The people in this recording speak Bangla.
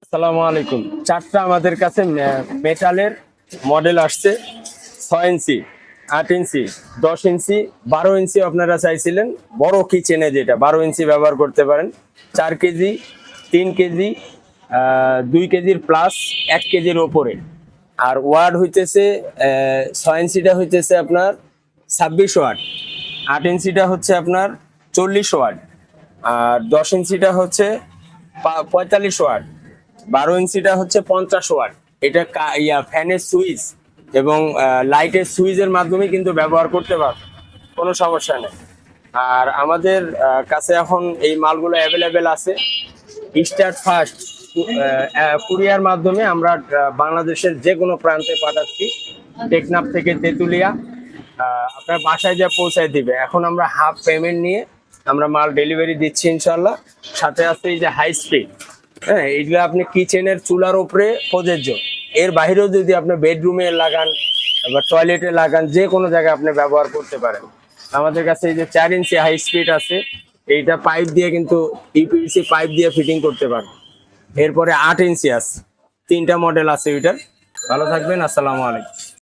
আসসালামু আলাইকুম। চারটা আমাদের কাছে মেটালের মডেল আসছে। 6 ইঞ্চি, 8 ইঞ্চি, 10 ইঞ্চি, 12 ইঞ্চি আপনারা চাইছিলেন। বড় কিচেনে যেটা 12 ইঞ্চি ব্যবহার করতে পারেন। 4 কেজি, 3 কেজি, 2 কেজির প্লাস, 1 কেজির ওপরে। আর ওয়াট হইতেছে 6 ইঞ্চিটা হইতেছে আপনার 26 ওয়াট, 8 ইঞ্চিটা হচ্ছে আপনার 40 ওয়াট, আর 10 ইঞ্চিটা হচ্ছে 45 ওয়াট, 12 ইঞ্চিটা হচ্ছে 50 ওয়াট। এটা ফ্যানের সুইচ এবং লাইটের সুইচের মাধ্যমে কিন্তু ব্যবহার করতে পারবে, কোনো সমস্যা নেই। আর আমাদের কাছে এখন এই মালগুলো অ্যাভেলেবেল আছে। স্টার্ট ফার্স্ট কুরিয়ার মাধ্যমে আমরা বাংলাদেশের যে কোনো প্রান্তে পাঠাচ্ছি। টেকনাফ থেকে তেঁতুলিয়া আপনার বাসায় যা পৌঁছায় দিবে। এখন আমরা হাফ পেমেন্ট নিয়ে আমরা মাল ডেলিভারি দিচ্ছি ইনশাল্লাহ। সাথে আছে এই যে হাই স্পিড, হ্যাঁ, এইগুলো আপনি কিচেনের চুলার উপরে প্রযোজ্য। এর বাইরেও যদি আপনি বেডরুমে লাগান বা টয়লেটে লাগান, যে কোনো জায়গায় আপনি ব্যবহার করতে পারেন। আমাদের কাছে এই যে 4 ইঞ্চি হাই স্পিড আছে, এইটা পাইপ দিয়ে কিন্তু ইউপিভিসি পাইপ দিয়ে ফিটিং করতে পারেন। এরপরে 8 ইঞ্চি আছে, 3টা মডেল আছে ওইটার। ভালো থাকবেন, আসসালামু আলাইকুম।